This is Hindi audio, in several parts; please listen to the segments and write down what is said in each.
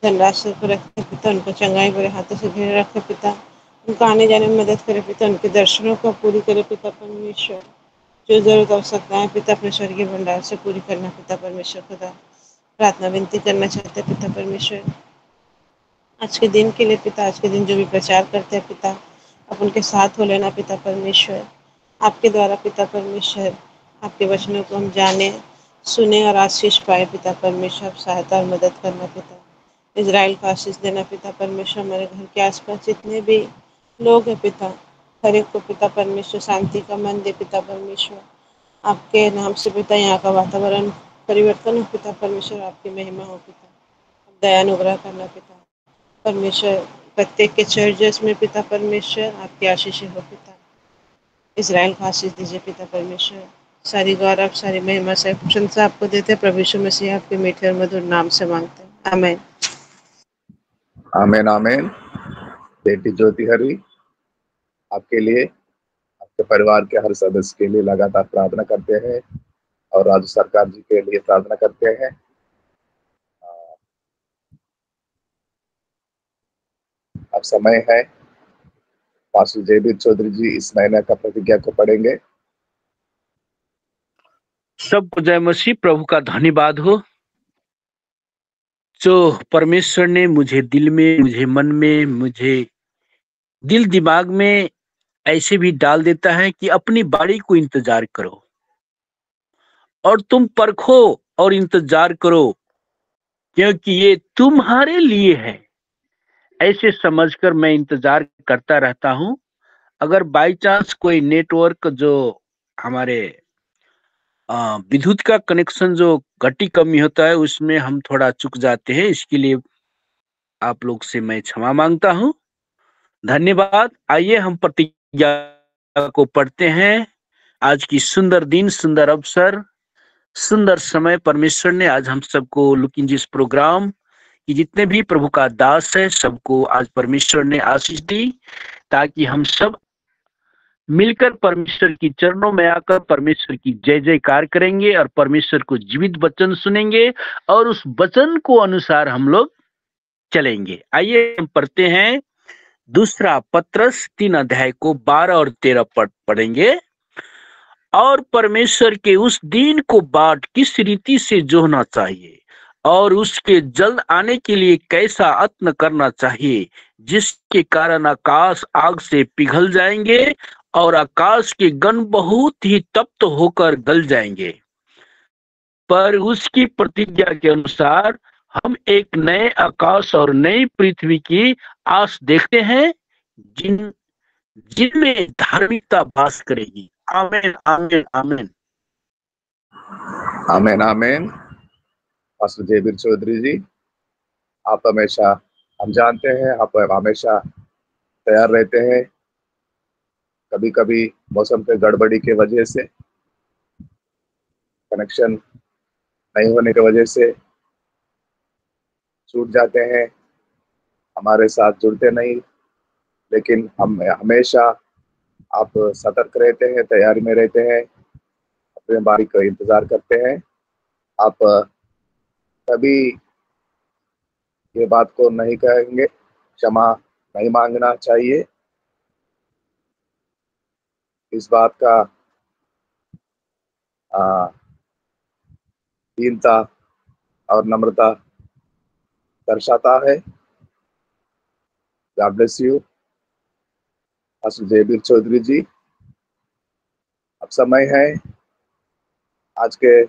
धनराशि को रखे पिता, उनको चंगाई भरे हाथों से घेरे रखे पिता, उनको आने जाने में मदद करे पिता, उनके दर्शनों को पूरी करे पिता परमेश्वर। जो जरूरत आवश्यकताएं पिता अपने स्वर्गीय भंडार से पूरी करना पिता परमेश्वर खुदा। प्रार्थना विनती करना चाहते हैं पिता परमेश्वर आज के दिन के लिए पिता, आज के दिन जो भी प्रचार करते हैं पिता, आप उनके साथ हो लेना पिता परमेश्वर। आपके द्वारा पिता परमेश्वर आपके वचनों को हम जाने, सुने और आशीष पाए पिता परमेश्वर। सहायता और मदद करना पिता, इजराइल को आशीष देना पिता परमेश्वर। हमारे घर के आसपास जितने भी लोग हैं पिता, हर एक को पिता परमेश्वर शांति का मन दे पिता परमेश्वर। आपके नाम से पिता यहाँ का वातावरण परिवर्तन हो पिता परमेश्वर, आपकी महिमा हो पिता। दया अनुग्रह करना पिता परमेश्वर, प्रत्येक के चर्चेस में पिता परमेश्वर आपकी आशीषें हो पिता। इजराइल को आशीष दीजिए पिता परमेश्वर। सारी गौरव, सारी महिमा से प्रशंसा आपको देते हैं प्रभु यीशु मसीह आपके मीठे और मधुर नाम से मांगते हैं, आमीन। आमीन आमीन। बेटी ज्योति हरी आपके लिए, आपके परिवार के हर सदस्य के लिए लगातार प्रार्थना करते हैं और राज्य सरकार जी के लिए प्रार्थना करते हैं। अब समय है पास्टर जयवीर चौधरी जी इस महीने का प्रतिज्ञा को पढ़ेंगे। सबको जय मसीह। प्रभु का धन्यवाद हो जो परमेश्वर ने मुझे दिल में, मुझे मन में, मुझे दिल दिमाग में ऐसे भी डाल देता है कि अपनी बारी को इंतजार करो और तुम परखो और इंतजार करो क्योंकि ये तुम्हारे लिए है। ऐसे समझकर मैं इंतजार करता रहता हूं। अगर बाई चांस कोई नेटवर्क जो हमारे विद्युत का कनेक्शन जो घटी कमी होता है उसमें हम थोड़ा चूक जाते हैं, इसके लिए आप लोग से मैं क्षमा मांगता हूं। धन्यवाद। आइए हम प्रतिज्ञा को पढ़ते हैं। आज की सुंदर दिन, सुंदर अवसर, सुंदर समय परमेश्वर ने आज हम सबको लुकिंग जिस प्रोग्राम कि जितने भी प्रभु का दास है सबको आज परमेश्वर ने आशीष दी ताकि हम सब मिलकर परमेश्वर की चरणों में आकर परमेश्वर की जय जयकार करेंगे और परमेश्वर को जीवित वचन सुनेंगे और उस वचन को अनुसार हम लोग चलेंगे। आइए हम पढ़ते हैं दूसरा पत्रस 3 अध्याय को 12 और 13 पद पढ़ेंगे। और परमेश्वर के उस दिन को बाट किस रीति से जोहना चाहिए और उसके जल्द आने के लिए कैसा यत्न करना चाहिए, जिसके कारण आकाश आग से पिघल जाएंगे और आकाश के गण बहुत ही तप्त होकर गल जाएंगे। पर उसकी प्रतिज्ञा के अनुसार हम एक नए आकाश और नई पृथ्वी की आस देखते हैं जिनमें धार्मिकता वास करेगी। आमीन आमीन आमीन आमीन आमीन। पास्टर जयवीर चौधरी जी, आप हमेशा, हम जानते हैं आप हमेशा तैयार रहते हैं। कभी कभी मौसम के गड़बड़ी के वजह से, कनेक्शन नहीं होने की वजह से छूट जाते हैं, हमारे साथ जुड़ते नहीं, लेकिन हम हमेशा आप सतर्क रहते हैं, तैयारी में रहते हैं, अपने बारी का इंतजार करते हैं। आप कभी ये बात को नहीं कहेंगे, क्षमा नहीं मांगना चाहिए। इस बात का दीनता और नम्रता दर्शाता है। God bless you pastor Jaiveer Chaudhary ji. अब समय है आज के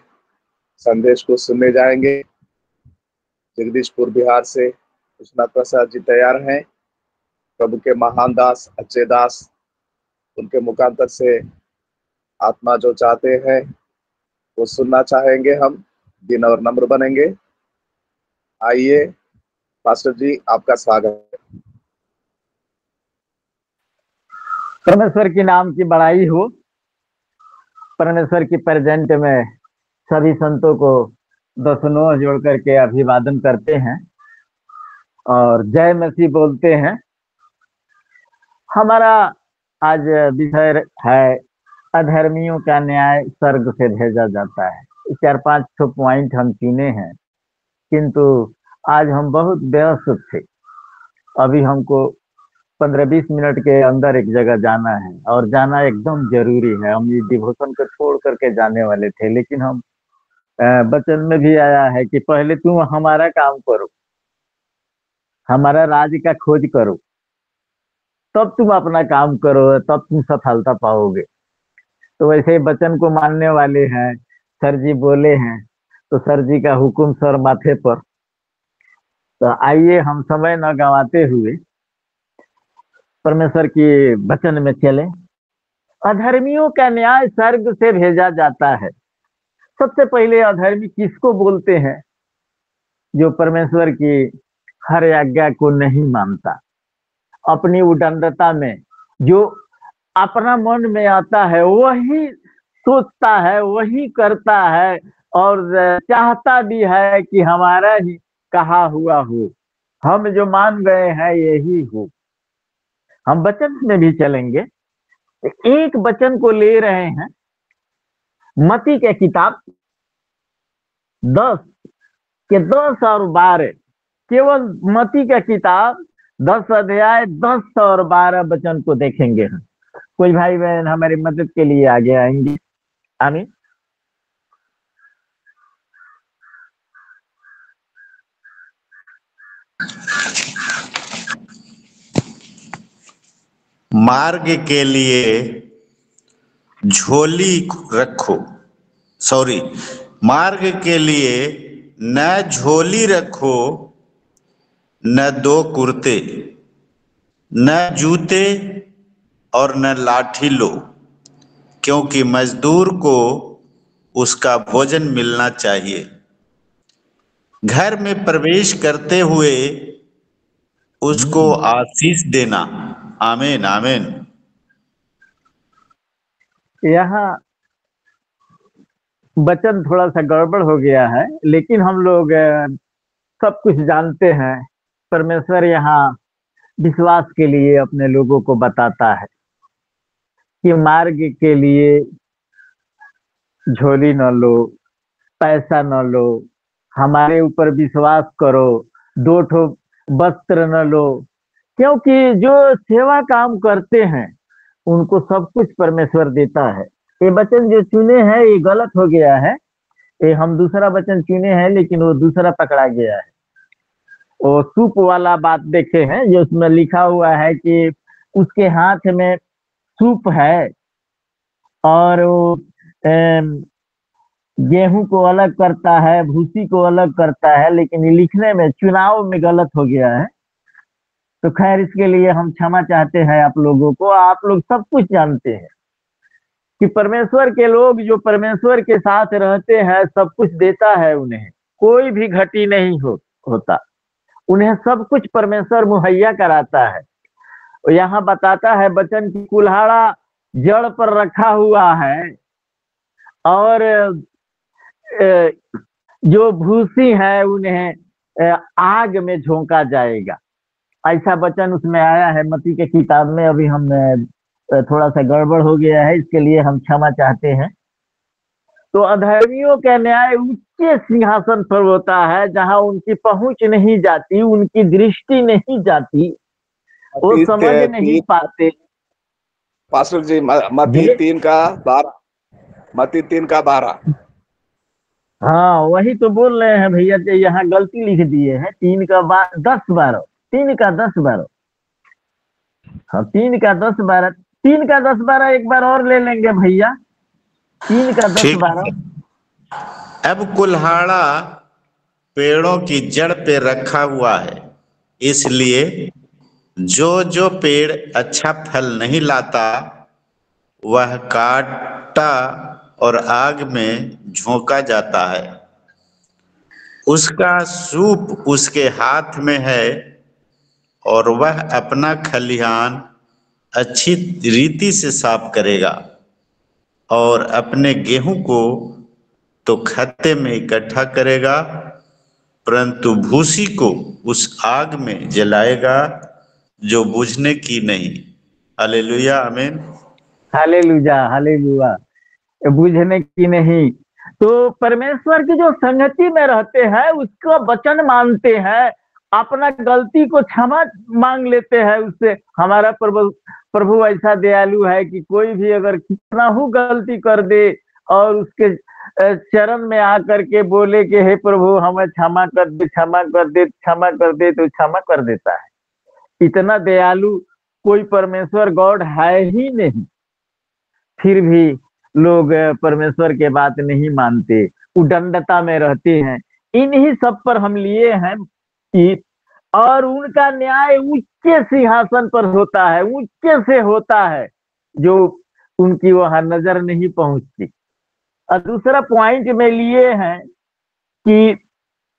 संदेश को सुनने जाएंगे। जगदीशपुर बिहार से कृष्णा प्रसाद जी तैयार हैं। प्रभु के महान दास, अच्छे दास, उनके मुखांतर से आत्मा जो चाहते हैं वो सुनना चाहेंगे। हम दिन और नम्र बनेंगे। आइए पास्टर जी, आपका स्वागत है। परमेश्वर के नाम की बड़ाई हो। परमेश्वर की प्रेजेंट में सभी संतों को दसनों जोड़ करके अभिवादन करते हैं और जय मसीह बोलते हैं। हमारा आज विषय है अधर्मियों का न्याय स्वर्ग से भेजा जाता है। 4-5 पॉइंट हम चुने हैं, किंतु आज हम बहुत व्यस्त थे। अभी हमको 15-20 मिनट के अंदर एक जगह जाना है और जाना एकदम जरूरी है। हम ये डिवोशन को छोड़ करके जाने वाले थे, लेकिन हम वचन में भी आया है कि पहले तुम हमारा काम करो, हमारा राज्य का खोज करो, तब तुम अपना काम करो, तब तुम सफलता पाओगे। तो वैसे ही वचन को मानने वाले हैं, सर जी बोले हैं तो सर जी का हुक्म सर माथे पर। तो आइए हम समय न गंवाते हुए परमेश्वर की वचन में चले। अधर्मियों का न्याय स्वर्ग से भेजा जाता है। सबसे पहले अधर्मी किसको बोलते हैं? जो परमेश्वर की हर आज्ञा को नहीं मानता, अपनी उदंडता में जो अपना मन में आता है वही सोचता है, वही करता है और चाहता भी है कि हमारा ही कहा हुआ हो, हम जो मान गए हैं यही हो। हम वचन में भी चलेंगे। एक वचन को ले रहे हैं, मत्ती के किताब 10 के 10 और 12, केवल मत्ती का किताब 10 अध्याय 10 और 12 वचन को देखेंगे हम। कोई भाई बहन हमारी मदद के लिए आगे आएंगे? आमीन। मार्ग के लिए झोली रखो, मार्ग के लिए न झोली रखो, न 2 कुर्ते, न जूते और न लाठी लो, क्योंकि मजदूर को उसका भोजन मिलना चाहिए। घर में प्रवेश करते हुए उसको आशीष देना। आमीन आमीन। यहाँ वचन थोड़ा सा गड़बड़ हो गया है, लेकिन हम लोग सब कुछ जानते हैं। परमेश्वर यहाँ विश्वास के लिए अपने लोगों को बताता है कि मार्ग के लिए झोली न लो, पैसा न लो, हमारे ऊपर विश्वास करो, 2 ठो वस्त्र न लो, क्योंकि जो सेवा काम करते हैं उनको सब कुछ परमेश्वर देता है। ये वचन जो चुने हैं ये गलत हो गया है। ये हम दूसरा वचन चुने हैं लेकिन वो दूसरा पकड़ा गया है। वो सूप वाला बात देखे हैं, जो उसमें लिखा हुआ है कि उसके हाथ में सूप है और वो गेहूं को अलग करता है, भूसी को अलग करता है, लेकिन ये लिखने में चुनाव में गलत हो गया है। तो खैर इसके लिए हम क्षमा चाहते हैं आप लोगों को। आप लोग सब कुछ जानते हैं कि परमेश्वर के लोग जो परमेश्वर के साथ रहते हैं सब कुछ देता है उन्हें, कोई भी घटी नहीं होता, उन्हें सब कुछ परमेश्वर मुहैया कराता है। और यहाँ बताता है वचन की कुल्हाड़ा जड़ पर रखा हुआ है और जो भूसी है उन्हें आग में झोंका जाएगा। ऐसा वचन उसमें आया है मत्ती के किताब में। अभी हम थोड़ा सा गड़बड़ हो गया है, इसके लिए हम क्षमा चाहते हैं। तो अधर्मियों का न्याय ऊंचे सिंहासन पर होता है, जहां उनकी पहुंच नहीं जाती, उनकी दृष्टि नहीं जाती, वो समझ नहीं पाते। पास्टर जी मत्ती 3:12। हाँ वही तो बोल रहे हैं भैया जी, यहाँ गलती लिख दिए हैं। 3:10-12, 3:10-12। हाँ 3:10-12, 3:10-12 एक बार और ले लेंगे भैया। 3:10-12। अब कुल्हाड़ा पेड़ों की जड़ पे रखा हुआ है, इसलिए जो पेड़ अच्छा फल नहीं लाता वह काटा और आग में झोंका जाता है। उसका सूप उसके हाथ में है और वह अपना खलिहान अच्छी रीति से साफ करेगा और अपने गेहूं को तो खत्ते में इकट्ठा करेगा, परंतु भूसी को उस आग में जलाएगा जो बुझने की नहीं। हालेलुया आमीन। Hallelujah hallelujah. बुझने की नहीं, तो परमेश्वर की जो संगति में रहते हैं उसका वचन मानते हैं, अपना गलती को क्षमा मांग लेते हैं उससे। हमारा प्रभु प्रभु ऐसा दयालु है कि कोई भी अगर कितना ही गलती कर दे और उसके चरण में आकर के बोले कि हे प्रभु हमें क्षमा कर दे, क्षमा कर दे, क्षमा कर दे, तो क्षमा कर देता है। इतना दयालु कोई परमेश्वर गॉड है ही नहीं। फिर भी लोग परमेश्वर के बात नहीं मानते, उदंडता में रहते हैं। इन्हीं सब पर हम लिए हैं कि और उनका न्याय ऊंचे सिंहासन पर होता है, ऊंचे से होता है, जो उनकी वहां नजर नहीं पहुंचती। और दूसरा पॉइंट में लिए हैं कि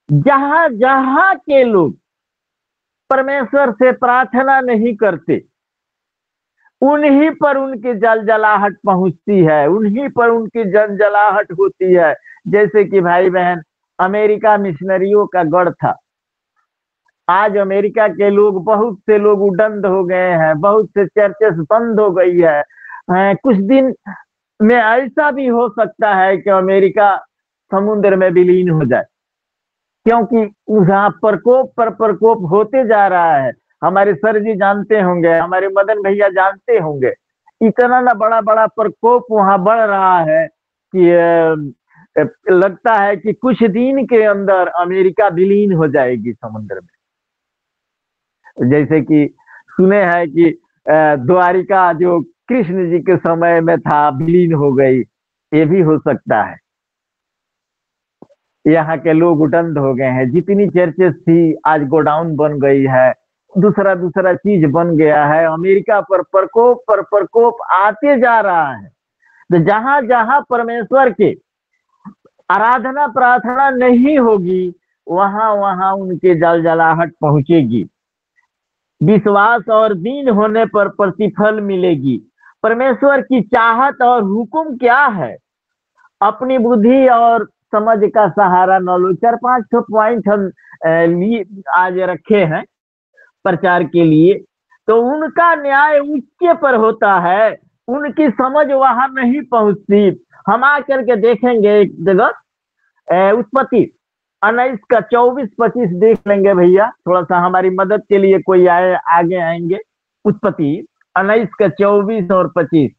जहां जहां के लोग परमेश्वर से प्रार्थना नहीं करते उन्हीं पर उनकी जलजलाहट पहुंचती है, उन्हीं पर उनकी जलजलाहट होती है। जैसे कि भाई बहन, अमेरिका मिशनरियों का गढ़ था। आज अमेरिका के लोग, बहुत से लोग उदंड हो गए हैं, बहुत से चर्चेस बंद हो गई है। कुछ दिन में ऐसा भी हो सकता है कि अमेरिका समुद्र में विलीन हो जाए, क्योंकि वहां प्रकोप पर प्रकोप होते जा रहा है। हमारे सर जी जानते होंगे, हमारे मदन भैया जानते होंगे, इतना ना बड़ा बड़ा प्रकोप वहां बढ़ रहा है कि लगता है कि कुछ दिन के अंदर अमेरिका विलीन हो जाएगी समुद्र में। जैसे कि सुने हैं कि द्वारिका जो कृष्ण जी के समय में था विलीन हो गई, ये भी हो सकता है। यहाँ के लोग उदंड हो गए हैं। जितनी चर्चेस थी आज गोडाउन बन गई है, दूसरा दूसरा चीज बन गया है। अमेरिका पर प्रकोप आते जा रहा है। तो जहां जहां परमेश्वर के आराधना प्रार्थना नहीं होगी वहां वहां उनके जलजलाहट पहुंचेगी। विश्वास और दीन होने पर प्रतिफल मिलेगी। परमेश्वर की चाहत और हुक्म क्या है? अपनी बुद्धि और समझ का सहारा न लो। 4-5 पॉइंट हम आज रखे हैं प्रचार के लिए। तो उनका न्याय ऊंचे पर होता है, उनकी समझ वहां नहीं पहुंचती। हम आकर के देखेंगे एक जगह उत्पत्ति 19 का 24-25 देख लेंगे भैया, थोड़ा सा हमारी मदद के लिए कोई आगे आएंगे। उत्पत्ति 19 का 24 और 25।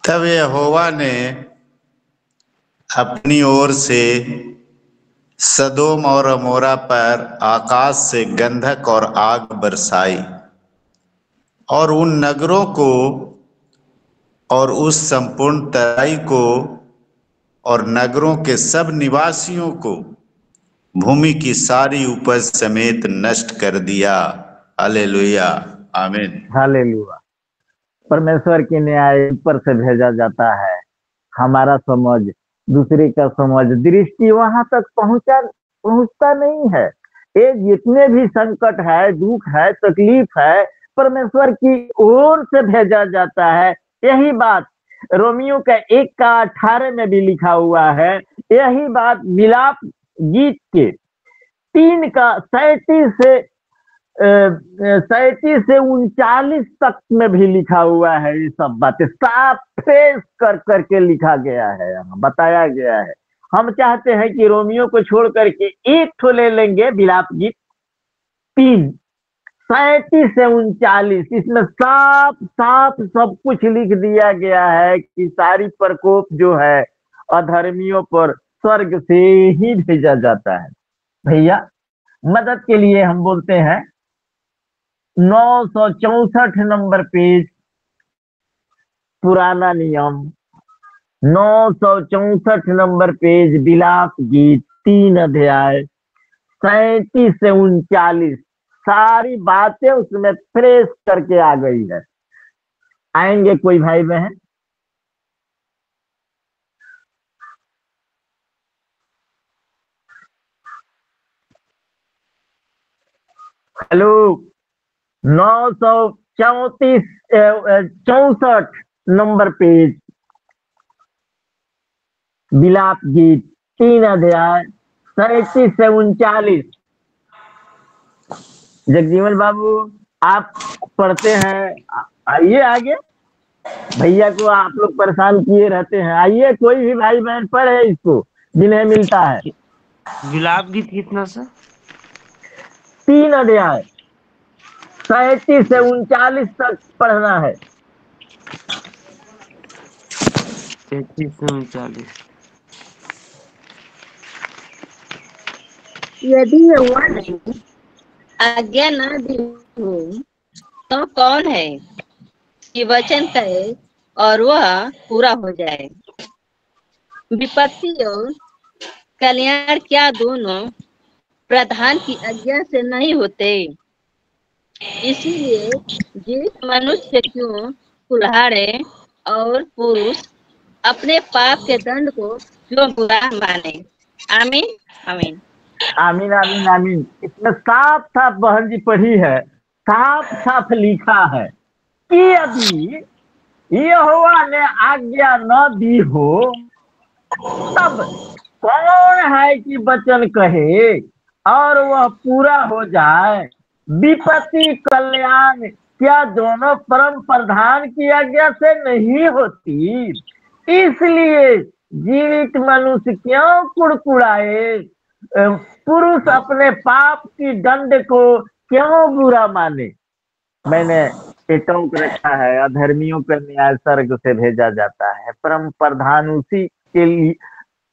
तब यहोवा ने अपनी ओर से सदोम और अमोरा पर आकाश से गंधक और आग बरसाई और उन नगरों को और उस संपूर्ण तराई को और नगरों के सब निवासियों को भूमि की सारी उपज समेत नष्ट कर दिया। हालेलुया, आमीन। हालेलुया। परमेश्वर के न्याय ऊपर से भेजा जाता है। हमारा समझ, दूसरे का समझ, दृष्टि वहां तक पहुंचता नहीं है। ये जितने भी संकट है, दुख है, तकलीफ है, परमेश्वर की ओर से भेजा जाता है। यही बात रोमियो का 1 का 18 में भी लिखा हुआ है। यही बात विलाप गीत के 3 का 37 से 39 तक में भी लिखा हुआ है। ये सब बातें साफ फेस कर करके लिखा गया है, यहाँ बताया गया है। हम चाहते हैं कि रोमियो को छोड़ करके एक ठो ले लेंगे, विलाप गीत 3 37 से 39। इसमें साफ साफ सब कुछ लिख दिया गया है कि सारी प्रकोप जो है अधर्मियों पर स्वर्ग से ही भेजा जाता है। भैया मदद के लिए हम बोलते हैं 964 नंबर पेज, पुराना नियम 964 नंबर पेज, विलाप गीत 3 अध्याय 37 से 39। सारी बातें उसमें फ्रेश करके आ गई है। आएंगे कोई भाई बहन? हेलो। 934 नंबर पेज, विलाप गीत 3 अध्याय 37 से 39। जगजीवन बाबू आप पढ़ते हैं, आइए आगे। भैया को आप लोग परेशान किए रहते हैं, आइए कोई भी भाई बहन पढ़े इसको जिन्हें मिलता है। गुलाब गीत कितना सर? 3 अध्याय 37 से 39 तक पढ़ना है। 33 से 39। यदि यहोवा ने आज्ञा न दी हो तो कौन है कि वचन कहे और वह पूरा हो जाए। विपत्ति और कल्याण क्या दोनों प्रधान की आज्ञा से नहीं होते? इसीलिए जीवित मनुष्य क्यों कुल्हाड़े और पुरुष अपने पाप के दंड को क्यों बुरा माने। आमीन आमीन आमीन आमीन आमीन। इसमें साफ साफ बहन जी पढ़ी है, साफ साफ लिखा है कि यदि यहोवा ने आज्ञा न दी हो तब कौन है कि वचन कहे और वह पूरा हो जाए। विपत्ति कल्याण क्या दोनों परम प्रधान की आज्ञा से नहीं होती? इसलिए जीवित मनुष्य क्यों कुड़कुड़ाए, पुरुष अपने पाप की दंड को क्यों बुरा माने। मैंने टोक रखा है, अधर्मियों पर न्याय स्वर्ग से भेजा जाता है, परम प्रधान उसी के लिए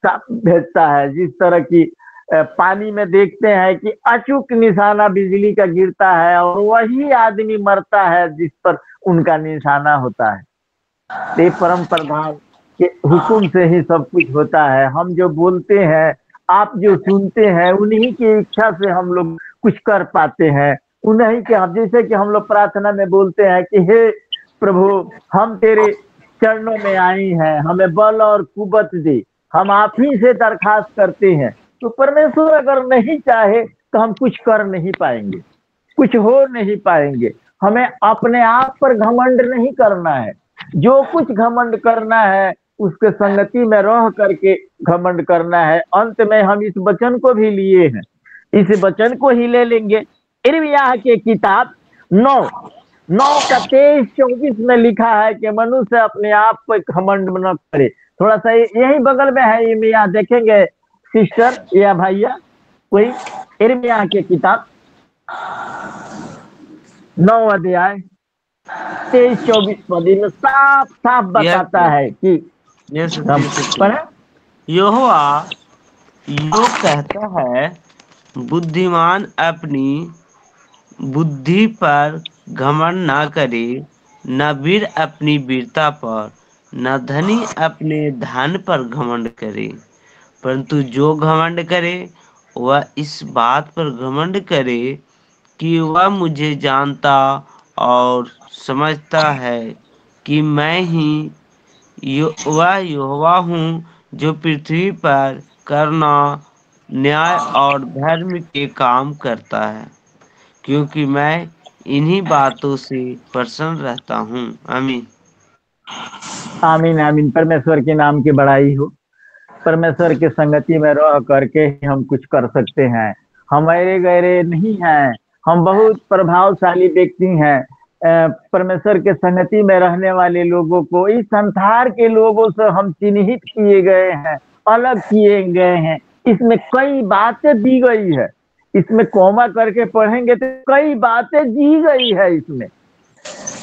भेजता है। जिस तरह की पानी में देखते हैं कि अचूक निशाना बिजली का गिरता है और वही आदमी मरता है जिस पर उनका निशाना होता है। ये परम प्रधान के हुक्म से ही सब कुछ होता है। हम जो बोलते हैं, आप जो सुनते हैं, उन्हीं की इच्छा से हम लोग कुछ कर पाते हैं। उन्हीं के, जैसे कि हम लोग प्रार्थना में बोलते हैं कि हे प्रभु हम तेरे चरणों में आई हैं, हमें बल और कुवत दे, हम आप ही से दरखास्त करते हैं। तो परमेश्वर अगर नहीं चाहे तो हम कुछ कर नहीं पाएंगे, कुछ हो नहीं पाएंगे। हमें अपने आप पर घमंड नहीं करना है। जो कुछ घमंड करना है उसके संगति में रह करके घमंड करना है। अंत में हम इस वचन को भी लिए हैं, इस वचन को ही ले लेंगे। यिर्मयाह के किताब 9 का 23-24 में लिखा है कि मनुष्य अपने आप को घमंड न करे। थोड़ा सा यही बगल में है यिर्मयाह, देखेंगे सिस्टर या भैया कोई। यिर्मयाह के किताब 9 अध्याय 23-24 पद में साफ साफ बताता है कि यहोवा यो कहता है, बुद्धिमान अपनी बुद्धि पर घमंड न करे, न वीर अपनी वीरता पर, न धनी अपने धन पर घमंड करे। परंतु जो घमंड करे वह इस बात पर घमंड करे कि वह मुझे जानता और समझता है कि मैं ही वह यहोवा हूँ जो पृथ्वी पर करना, न्याय और धर्म के काम करता है, क्योंकि मैं इन्हीं बातों से प्रसन्न रहता हूँ। आमीन आमीन आमीन। परमेश्वर के नाम की बड़ाई हो। परमेश्वर के संगति में रह करके हम कुछ कर सकते हैं। हम अरे गहरे नहीं हैं, हम बहुत प्रभावशाली व्यक्ति हैं। परमेश्वर के संगति में रहने वाले लोगों को इस संसार के लोगों से हम चिन्हित किए गए हैं, अलग किए गए हैं। इसमें कई बातें दी गई है, इसमें कोमा करके पढ़ेंगे तो कई बातें दी गई है इसमें।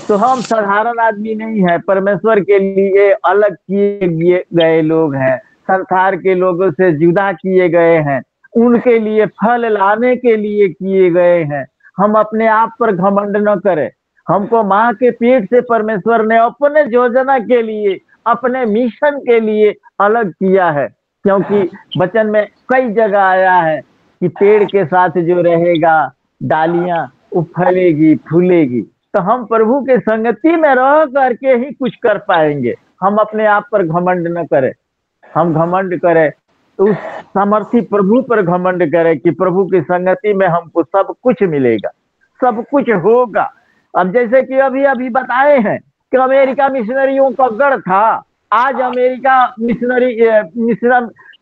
तो हम साधारण आदमी नहीं है, परमेश्वर के लिए अलग किए गए लोग हैं, संसार के लोगों से जुदा किए गए हैं, उनके लिए फल लाने के लिए किए गए हैं। हम अपने आप पर घमंड न करें। हमको माँ के पेट से परमेश्वर ने अपने योजना के लिए, अपने मिशन के लिए अलग किया है। क्योंकि वचन में कई जगह आया है कि पेड़ के साथ जो रहेगा डालियां वो फलेगी फूलेगी। तो हम प्रभु के संगति में रह करके ही कुछ कर पाएंगे। हम अपने आप पर घमंड न करें। हम घमंड करें तो उस सामर्थी प्रभु पर घमंड करें कि प्रभु की संगति में हमको सब कुछ मिलेगा, सब कुछ होगा। अब जैसे कि अभी बताए हैं कि अमेरिका मिशनरियों का गढ़ था, आज अमेरिका मिशनरी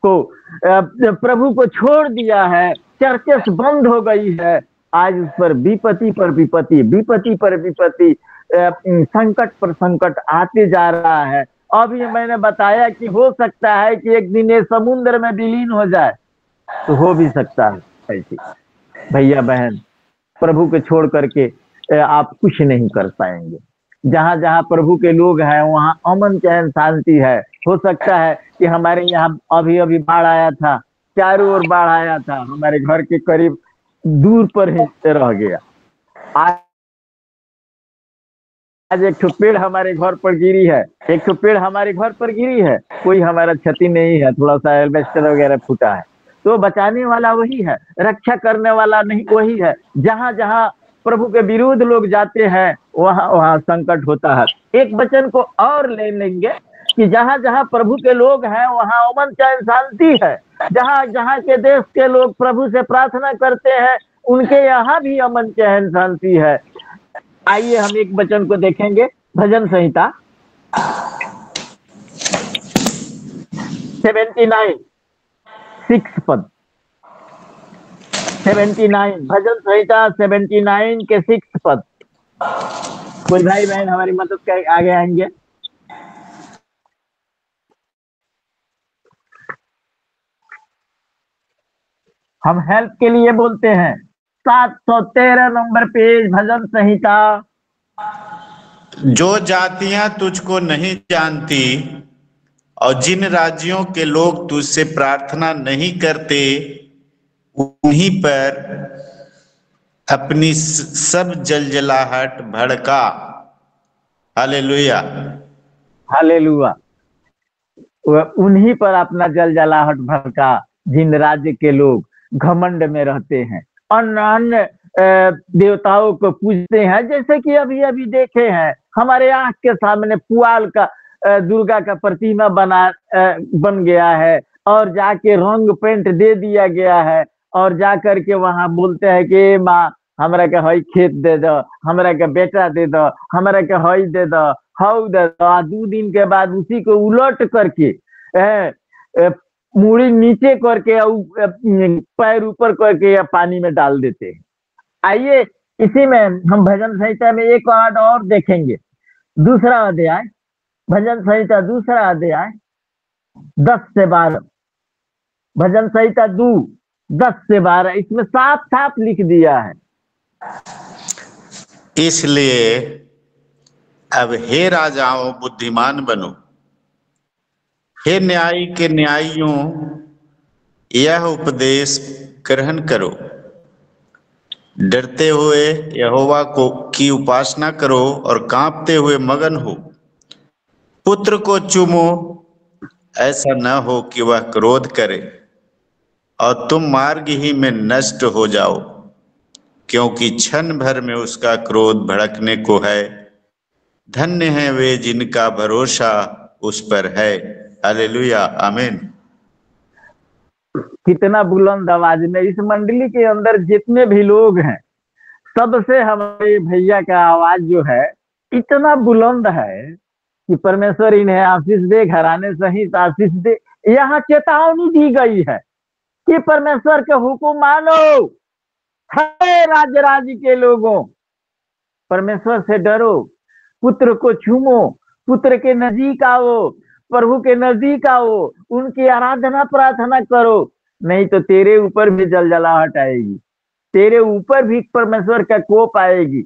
को प्रभु को छोड़ दिया है, चर्चेस बंद हो गई है। आज उस पर विपत्ति पर विपत्ति, विपत्ति पर विपत्ति, संकट पर संकट आते जा रहा है। अभी मैंने बताया कि हो सकता है कि एक दिन ये समुद्र में विलीन हो जाए, तो हो भी सकता है ऐसी। भैया बहन, प्रभु को छोड़ करके आप कुछ नहीं कर पाएंगे। जहां जहां प्रभु के लोग हैं वहां अमन चैन शांति है। हो सकता है कि हमारे यहाँ अभी अभी बाढ़ आया था, चारों ओर बाढ़ आया था, हमारे घर के करीब दूर पर ही रह गया। आज एक ठो पेड़ हमारे घर पर गिरी है, एक ठो पेड़ हमारे घर पर गिरी है, कोई हमारा क्षति नहीं है, थोड़ा सा एल्वेस्टर वगैरह फूटा है, तो बचाने वाला वही है, रक्षा करने वाला नहीं वही है। जहां जहां प्रभु के विरुद्ध लोग जाते हैं वहां वहां संकट होता है। एक वचन को और ले लेंगे कि जहां जहां प्रभु के लोग हैं वहां अमन चैन शांति है। जहां जहां के देश के लोग प्रभु से प्रार्थना करते हैं उनके यहाँ भी अमन चैन शांति है। आइए हम एक वचन को देखेंगे, भजन संहिता 79 6 पद, 79 भजन संहिता 79 के 6 पद। कोई भाई बहन हमारी मदद कर आगे आएंगे? हम हेल्प के लिए बोलते हैं। 713 नंबर पेज, भजन संहिता। जो जातियां तुझको नहीं जानती और जिन राज्यों के लोग तुझसे प्रार्थना नहीं करते उन्हीं पर अपनी सब जलजलाहट भड़का। Hallelujah, hallelujah. उन्हीं पर अपना जलजलाहट भड़का जिन राज्य के लोग घमंड में रहते हैं, अन्य अन्य देवताओं को पूजते हैं। जैसे कि अभी अभी देखे हैं हमारे आंख के सामने पुआल का दुर्गा का प्रतिमा बन गया है और जाके रंग पेंट दे दिया गया है और जा करके वहां बोलते हैं कि माँ हमरा के हई खेत दे दो, हमरा के बेटा दे दो, हमरा के हई दे दो, हऊ दे दो। 2 दिन के बाद उसी को उलट करके मुड़ी नीचे करके पैर ऊपर करके या पानी में डाल देते हैं। आइए इसी में हम भजन संहिता में एक वार्ड और देखेंगे। दूसरा अध्याय, भजन संहिता दूसरा अध्याय 10 से 12, भजन संहिता 2 10 से 12, इसमें साफ साफ लिख दिया है। इसलिए अब हे राजाओं बुद्धिमान बनो, हे न्यायी के न्यायियों यह उपदेश ग्रहण करो। डरते हुए यहोवा को की उपासना करो और कांपते हुए मगन हो। पुत्र को चूमो, ऐसा न हो कि वह क्रोध करे और तुम मार्ग ही में नष्ट हो जाओ, क्योंकि क्षण भर में उसका क्रोध भड़कने को है। धन्य है वे जिनका भरोसा उस पर है। हालेलुया, आमीन। कितना बुलंद आवाज में इस मंडली के अंदर जितने भी लोग हैं सबसे हमारे भैया का आवाज जो है इतना बुलंद है कि परमेश्वर इन्हें आशीष दे, घराने सहित आशीष दे। यहाँ चेतावनी दी गई है कि परमेश्वर के हुक्म मानो। है राज्य राज्य के लोगों, परमेश्वर से डरो, पुत्र को चूमो, पुत्र के नजदीक आओ, प्रभु के नजदीक आओ, उनकी आराधना प्रार्थना करो, नहीं तो तेरे ऊपर भी जलजलाहट आएगी, तेरे ऊपर भी परमेश्वर का कोप आएगी।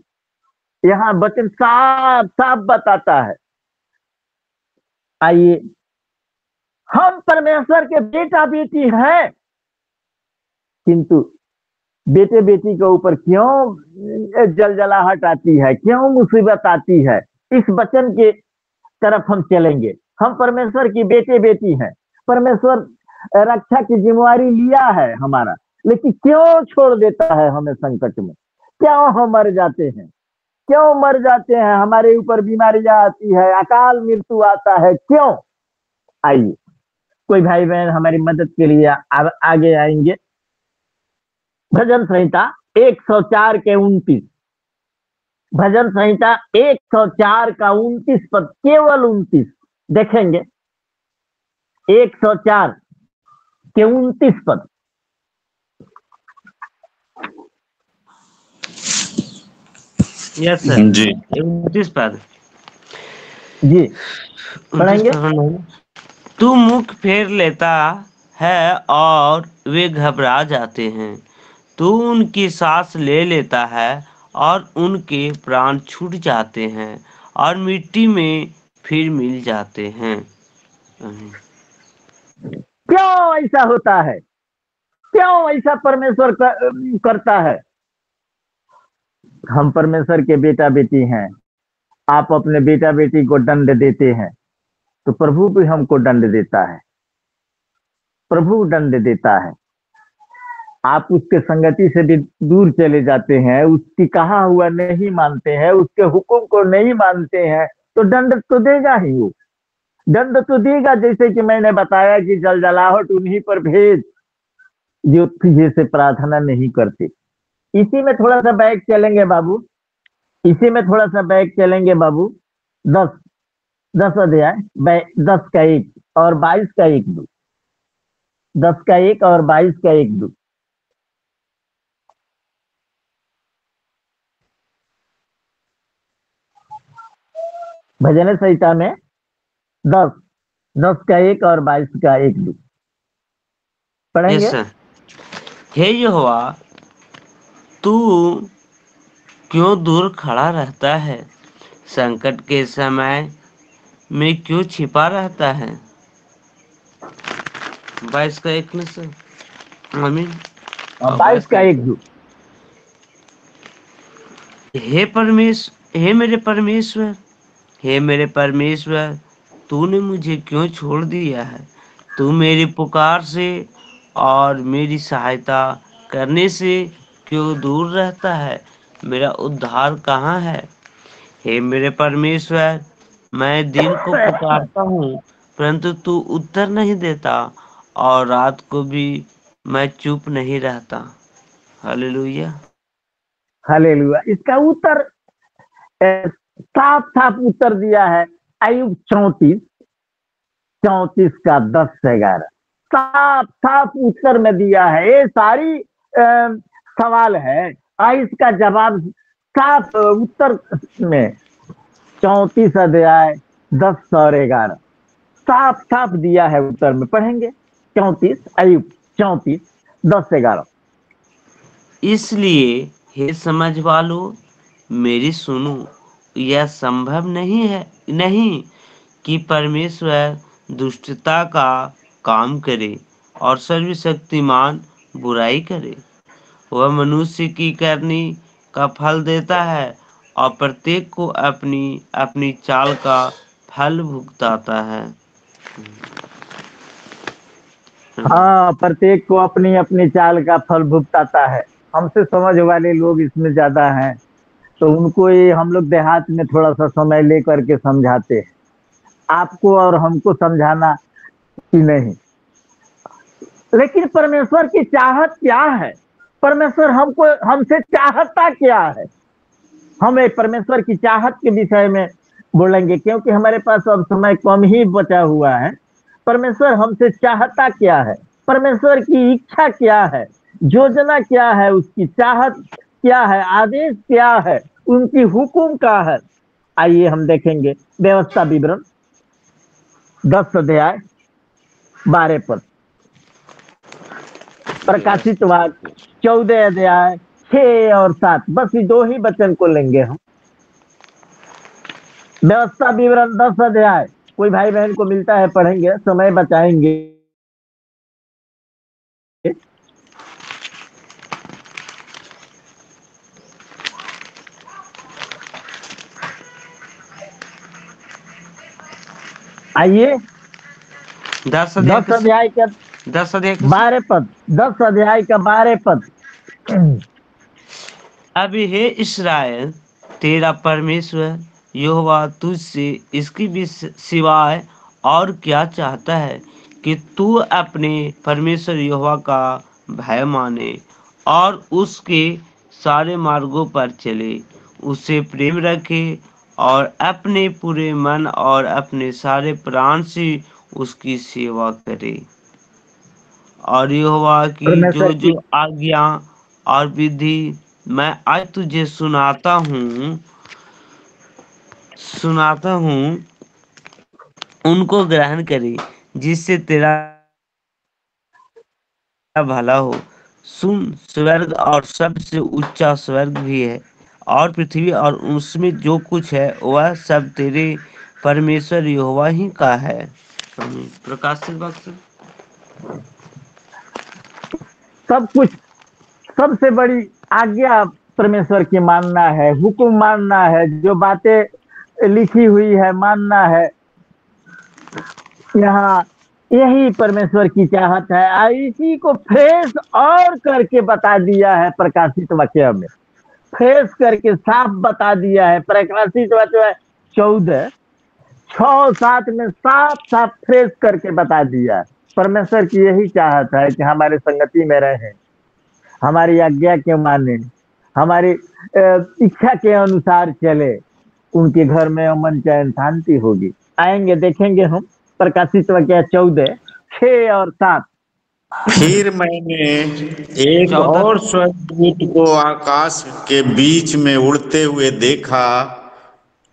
यहाँ वचन साफ साफ बताता है। आइए, हम परमेश्वर के बेटा बेटी हैं, किंतु बेटे बेटी के ऊपर क्यों जलजलाहट आती है, क्यों मुसीबत आती है? इस वचन के तरफ हम चलेंगे। हम परमेश्वर की बेटे बेटी हैं, परमेश्वर रक्षा की जिम्मेवारी लिया है हमारा, लेकिन क्यों छोड़ देता है हमें संकट में? क्यों हम मर जाते हैं? क्यों मर जाते हैं? हमारे ऊपर बीमारियां आती है, अकाल मृत्यु आता है, क्यों? आइए कोई भाई बहन हमारी मदद के लिए आगे आएंगे। भजन संहिता 104 के 29, भजन संहिता 104 का 29 पद, केवल 29 देखेंगे। 104 के 29 पद। Yes sir. जी 29 पद जी 29 पढ़ेंगे। पद में, तू मुख फेर लेता है और वे घबरा जाते हैं। तू उनकी सांस ले लेता है और उनके प्राण छूट जाते हैं और मिट्टी में फिर मिल जाते हैं। क्यों ऐसा होता है? क्यों ऐसा परमेश्वर करता है? हम परमेश्वर के बेटा बेटी हैं। आप अपने बेटा बेटी को दंड देते हैं तो प्रभु भी हमको दंड देता है। प्रभु दंड देता है। आप उसके संगति से भी दूर चले जाते हैं, उसकी कहा हुआ नहीं मानते हैं, उसके हुक्म को नहीं मानते हैं, तो दंड तो देगा ही वो। दंड तो देगा। जैसे कि मैंने बताया कि जलजलाहट उन्हीं पर भेज जो तुझे से प्रार्थना नहीं करते। इसी में थोड़ा सा बैक चलेंगे बाबू। इसी में थोड़ा सा बैक चलेंगे बाबू। 10 10 अध्याय 10 का 1 और 22 का 1-2। 10 का 1 और 22 का 1-2। भजन संहिता में 10 10 का 1 और 22 का 1-2 पढ़ेंगे। Yes sir. हे यहोवा, तू क्यों दूर खड़ा रहता है? संकट के समय में क्यों छिपा रहता है? 22 का 1 में सर। आमीन। 22 का 1-2। हे मेरे परमेश्वर, हे मेरे परमेश्वर, तूने मुझे क्यों छोड़ दिया है? तू मेरी पुकार से और मेरी सहायता करने से क्यों दूर रहता है? मेरा उद्धार कहाँ है? हे मेरे परमेश्वर, मैं दिन को पुकारता हूँ परंतु तू उत्तर नहीं देता, और रात को भी मैं चुप नहीं रहता। हालेलुया। हालेलुया। इसका उत्तर साफ साफ उत्तर दिया है अय्यूब 34 का 10 से 11। साफ साफ उत्तर में दिया है। ये सारी सवाल है और इसका जवाब साफ उत्तर में 34 अध्याय 10 और 11 साफ साफ दिया है उत्तर में। पढ़ेंगे 34 अय्यूब 34 10 से 11। इसलिए हे समझ वालों, मेरी सुनो। यह संभव नहीं कि परमेश्वर दुष्टता का काम करे और सर्वशक्तिमान बुराई करे। वह मनुष्य की करनी का फल देता है और प्रत्येक को अपनी अपनी चाल का फल भुगताता है। हाँ, प्रत्येक को अपनी अपनी चाल का फल भुगताता है। हमसे समझ वाले लोग इसमें ज्यादा हैं तो उनको ये हम लोग देहात में थोड़ा सा समय ले करके समझाते हैं। आपको और हमको समझाना कि नहीं। लेकिन परमेश्वर की चाहत क्या है? परमेश्वर हमसे चाहता क्या है? हमें परमेश्वर की चाहत के विषय में बोलेंगे क्योंकि हमारे पास अब समय कम ही बचा हुआ है। परमेश्वर हमसे चाहता क्या है? परमेश्वर की इच्छा क्या है? योजना क्या है? उसकी चाहत क्या है? आदेश क्या है? उनकी हुकुम क्या है? आइए हम देखेंगे व्यवस्था विवरण 10 अध्याय 12 पद। प्रकाशित वाक्य 14 अध्याय 6 और 7। बस ये 2 ही वचन को लेंगे हम। व्यवस्था विवरण 10 अध्याय। कोई भाई बहन को मिलता है पढ़ेंगे, समय बचाएंगे। आइए 10 अध्याय का 12 पद। 10 अध्याय का 12 पद। अभी हे इस्राएल, तेरा परमेश्वर यहोवा तुझसे इसकी भी सिवाय और क्या चाहता है कि तू अपने परमेश्वर यहोवा का भय माने और उसके सारे मार्गों पर चले, उससे प्रेम रखे और अपने पूरे मन और अपने सारे प्राण से उसकी सेवा करे। और यहोवा की जो जो आज्ञा और विधि मैं आज तुझे सुनाता हूँ उनको ग्रहण करे जिससे तेरा भला हो। सुन, स्वर्ग और सबसे ऊंचा स्वर्ग भी है और पृथ्वी और उसमें जो कुछ है वह सब तेरे परमेश्वर यहोवा ही का है। प्रकाशित वाक्य। सब कुछ, सबसे बड़ी आज्ञा परमेश्वर की मानना है, हुक्म मानना है, जो बातें लिखी हुई है मानना है। यहाँ यही परमेश्वर की चाहत है और इसी को फ्रेश और करके बता दिया है प्रकाशित वाक्य में। फ्रेश करके साफ बता दिया है प्रकाशित वाक्य 14:6-7 में साफ साफ फ्रेश करके बता दिया है। परमेश्वर की यही चाहत है कि हमारे संगति में रहे, हमारी आज्ञा के माने, हमारी इच्छा के अनुसार चले, उनके घर में अमन चैन शांति होगी। आएंगे देखेंगे हम प्रकाशित वाक्य 14:6-7। फिर मैंने एक 14 और स्वर्गदूत को आकाश के बीच में उड़ते हुए देखा,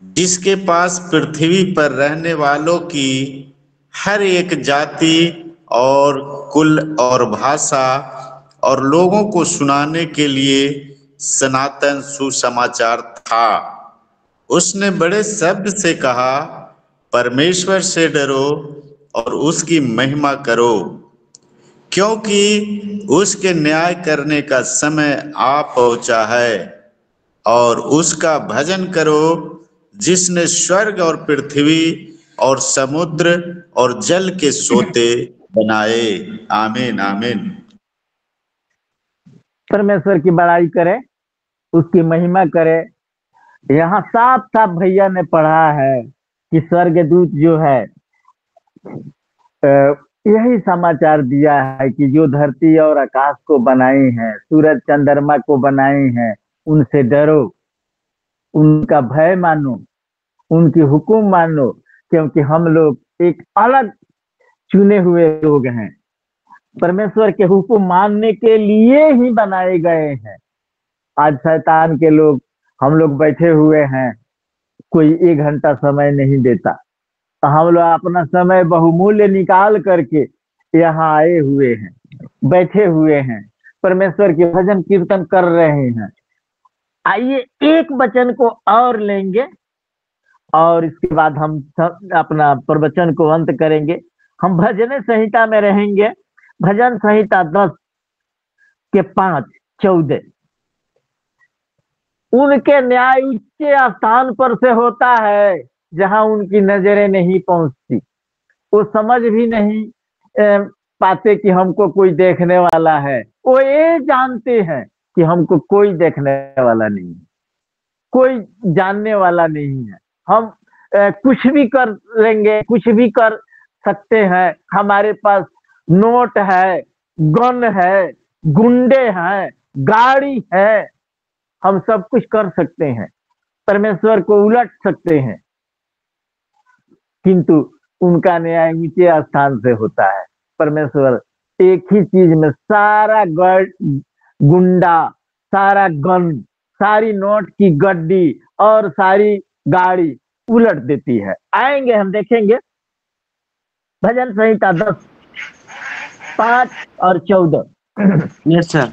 जिसके पास पृथ्वी पर रहने वालों की हर एक जाति और कुल और भाषा और लोगों को सुनाने के लिए सनातन सुसमाचार था। उसने बड़े शब्द से कहा, परमेश्वर से डरो और उसकी महिमा करो, क्योंकि उसके न्याय करने का समय आ पहुंचा है। और उसका भजन करो जिसने स्वर्ग और पृथ्वी और समुद्र और जल के सोते बनाए। आमीन आमीन। परमेश्वर की बड़ाई करे, उसकी महिमा करे। यहाँ साफ साफ भैया ने पढ़ा है कि स्वर्गदूत जो है यही समाचार दिया है कि जो धरती और आकाश को बनाए हैं, सूरज चंद्रमा को बनाए हैं, उनसे डरो, उनका भय मानो, उनकी हुक्म मानो, क्योंकि हम लोग एक अलग चुने हुए लोग हैं। परमेश्वर के हुक्म मानने के लिए ही बनाए गए हैं। आज शैतान के लोग, हम लोग बैठे हुए हैं, कोई 1 घंटा समय नहीं देता, तो हम लोग अपना समय बहुमूल्य निकाल करके यहाँ आए हुए हैं, बैठे हुए हैं, परमेश्वर के भजन कीर्तन कर रहे हैं। आइए एक वचन को और लेंगे और इसके बाद हम अपना प्रवचन को अंत करेंगे। हम भजन संहिता में रहेंगे, भजन संहिता 10:5-14। उनके न्याय ऊंचे स्थान पर से होता है जहां उनकी नजरें नहीं पहुंचती। वो समझ भी नहीं पाते कि हमको कोई देखने वाला है। वो ये जानते हैं कि हमको कोई देखने वाला नहीं है, कोई जानने वाला नहीं है। हम कुछ भी कर लेंगे, कुछ भी कर सकते हैं। हमारे पास नोट है, गन है, गुंडे हैं, गाड़ी है, हम सब कुछ कर सकते हैं, परमेश्वर को उलट सकते हैं, किंतु उनका न्याय ऊंचे स्थान से होता है। परमेश्वर एक ही चीज में सारा गुंडा, सारा गन, सारी नोट की गड्डी और सारी गाड़ी उलट देती है। आएंगे हम देखेंगे भजन संहिता 10:5-14। Yes sir.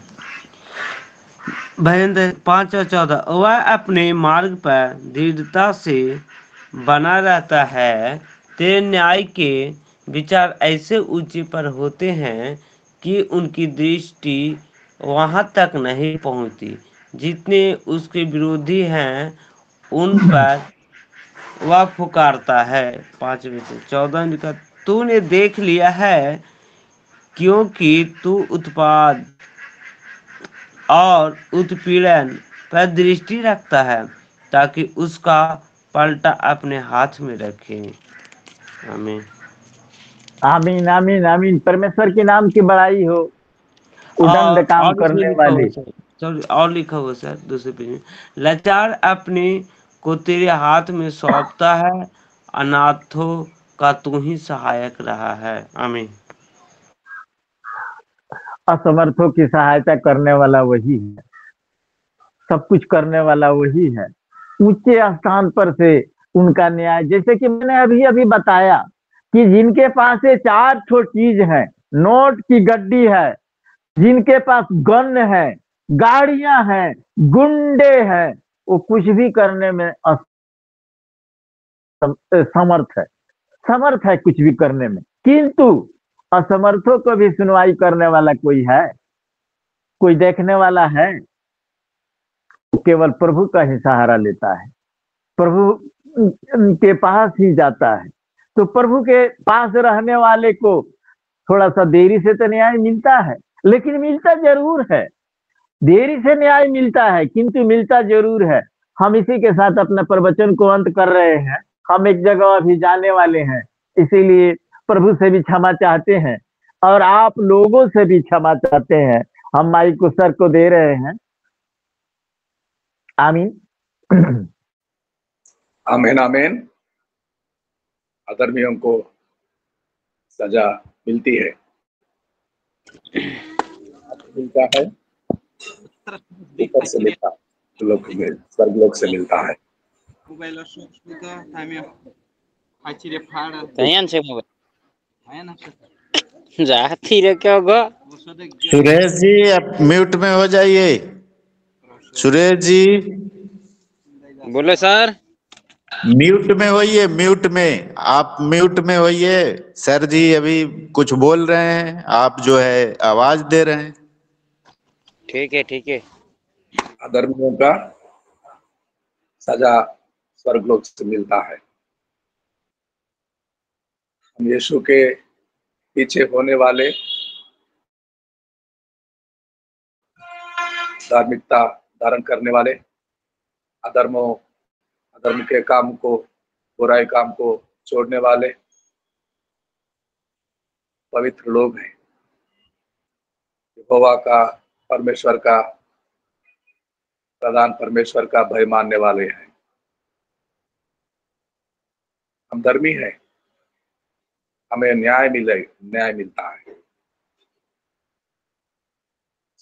भजन 5 और 14। वह अपने मार्ग पर दृढ़ता से बना रहता है। तेरे न्याय के विचार ऐसे ऊंचे पर होते हैं कि उनकी दृष्टि वहां तक नहीं पहुंचती। जितने उसके विरोधी हैं उन पर वह पुकारता है। 5-14 लिखा, तूने देख लिया है क्योंकि तू उत्पाद और उत्पीड़न पर दृष्टि रखता है, ताकि उसका पलटा अपने हाथ में रखे। आमीन आमीन आमीन आमीन। परमेश्वर के नाम की बड़ाई हो, उदंड काम और इसमें करने लिखा हुआ वाले। सर, और लिखा हुआ सर दूसरे पेज में, लाचार अपने को तेरे हाथ में सौंपता है, अनाथों का तू ही सहायक रहा है। आमीन। असमर्थों की सहायता करने वाला वही है। सब कुछ करने वाला वही है। ऊंचे स्थान पर से उनका न्याय, जैसे कि मैंने अभी अभी बताया कि जिनके पास ये 4 ठो चीज है, नोट की गड्डी है, जिनके पास गन है, गाड़ियां हैं, गुंडे हैं, वो कुछ भी करने में समर्थ है कुछ भी करने में। किंतु असमर्थों को भी सुनवाई करने वाला कोई है, कोई देखने वाला है? केवल प्रभु का ही सहारा लेता है, प्रभु के पास ही जाता है। तो प्रभु के पास रहने वाले को थोड़ा सा देरी से तो न्याय मिलता है, लेकिन मिलता जरूर है। देरी से न्याय मिलता है किंतु मिलता जरूर है। हम इसी के साथ अपने प्रवचन को अंत कर रहे हैं। हम एक जगह अभी जाने वाले हैं, इसीलिए प्रभु से भी क्षमा चाहते हैं और आप लोगों से भी क्षमा चाहते हैं। हम माइक को सर को दे रहे हैं। आमीन। आमीन आमीन। अधर्मियों को सजा मिलती है, मिलता है, ऊपर से मिलता है, स्वर्गलोक से मिलता है। सुरेश जी आप म्यूट में हो जाइए। सुरेश जी बोले सर। म्यूट में होइए, म्यूट में, आप म्यूट में होइए। सर जी अभी कुछ बोल रहे हैं, आप जो है आवाज दे रहे हैं। ठीक है ठीक है। अधर्मियों का सजा स्वर्गलोक से मिलता है। हम यीशु के पीछे होने वाले, धार्मिकता धारण करने वाले, अधर्म के काम को, बुराई काम को छोड़ने वाले पवित्र लोग हैं। यहोवा का, परमेश्वर का, प्रधान परमेश्वर का भय मानने वाले हैं। हम धर्मी हैं, हमें न्याय मिलता है।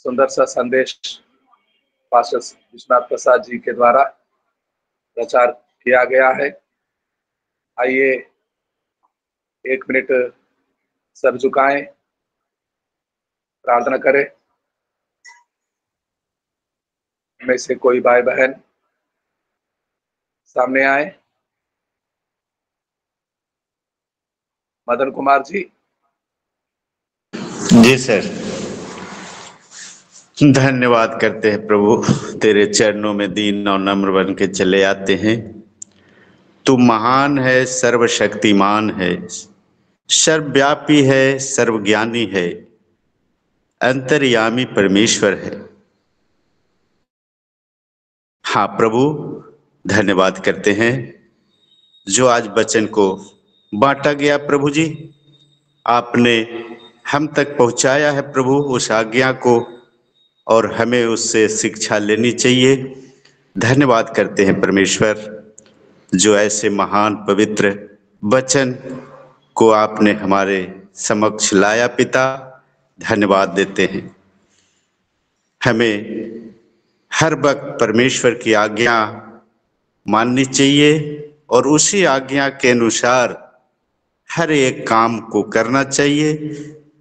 सुंदर सा संदेश पास्टर विश्वनाथ प्रसाद जी के द्वारा प्रचार किया गया है। आइए 1 मिनट सर झुकाएं, प्रार्थना करें। में से कोई भाई बहन सामने आए। मदन कुमार जी। जी सर, धन्यवाद करते हैं प्रभु, तेरे चरणों में दीन और नम्र बन के चले आते हैं। तू महान है, सर्वशक्तिमान है, सर्वव्यापी है, सर्वज्ञानी है, अंतर्यामी परमेश्वर है। हाँ प्रभु, धन्यवाद करते हैं जो आज वचन को बांटा गया प्रभु जी, आपने हम तक पहुंचाया है प्रभु उस आज्ञा को, और हमें उससे शिक्षा लेनी चाहिए। धन्यवाद करते हैं परमेश्वर, जो ऐसे महान पवित्र वचन को आपने हमारे समक्ष लाया पिता। धन्यवाद देते हैं। हमें हर वक्त परमेश्वर की आज्ञा माननी चाहिए और उसी आज्ञा के अनुसार हर एक काम को करना चाहिए,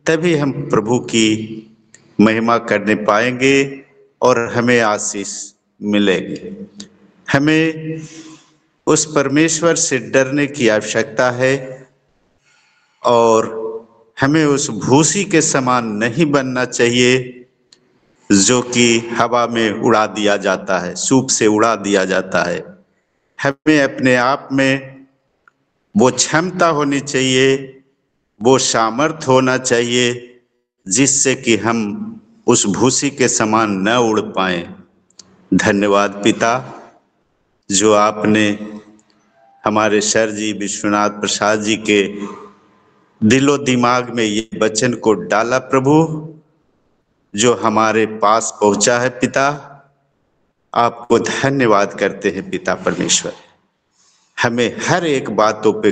तभी हम प्रभु की महिमा करने पाएंगे और हमें आशीष मिलेगी। हमें उस परमेश्वर से डरने की आवश्यकता है और हमें उस भूसी के समान नहीं बनना चाहिए जो कि हवा में उड़ा दिया जाता है, सूप से उड़ा दिया जाता है। हमें अपने आप में वो क्षमता होनी चाहिए, वो सामर्थ होना चाहिए जिससे कि हम उस भूसी के समान न उड़ पाए। धन्यवाद पिता, जो आपने हमारे सर जी विश्वनाथ प्रसाद जी के दिलो दिमाग में ये वचन को डाला प्रभु, जो हमारे पास पहुंचा है पिता। आपको धन्यवाद करते हैं पिता परमेश्वर। हमें हर एक बातों पे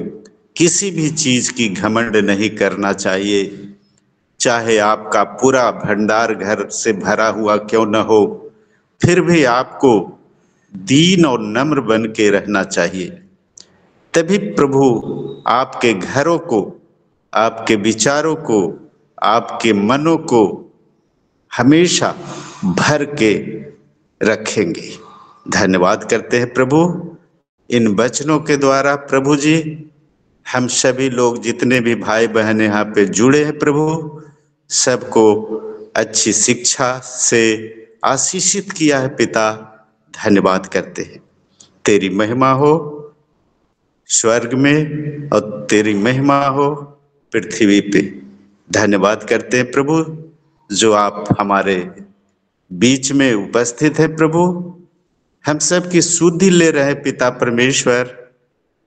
किसी भी चीज की घमंड नहीं करना चाहिए, चाहे आपका पूरा भंडार घर से भरा हुआ क्यों न हो, फिर भी आपको दीन और नम्र बन के रहना चाहिए। तभी प्रभु आपके घरों को, आपके विचारों को, आपके मनों को हमेशा भर के रखेंगे। धन्यवाद करते हैं प्रभु इन वचनों के द्वारा। प्रभु जी, हम सभी लोग जितने भी भाई बहन यहाँ पे जुड़े हैं प्रभु, सबको अच्छी शिक्षा से आशीषित किया है पिता। धन्यवाद करते हैं। तेरी महिमा हो स्वर्ग में और तेरी महिमा हो पृथ्वी पे। धन्यवाद करते हैं प्रभु जो आप हमारे बीच में उपस्थित है प्रभु, हम सब की शुद्धि ले रहे पिता परमेश्वर,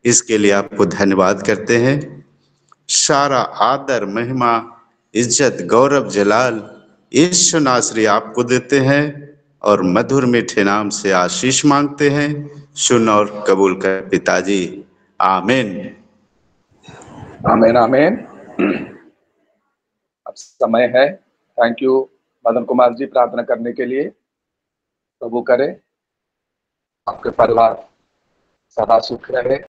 इसके लिए आपको धन्यवाद करते हैं। सारा आदर, महिमा, इज्जत, गौरव, जलाल यीशु नासरी आपको देते हैं और मधुर मीठे नाम से आशीष मांगते हैं। सुन और कबूल कर पिताजी, आमीन। आमीन आमीन। अब समय है। थैंक यू मदन कुमार जी प्रार्थना करने के लिए। प्रभु करे आपके परिवार सदा सुख रहे।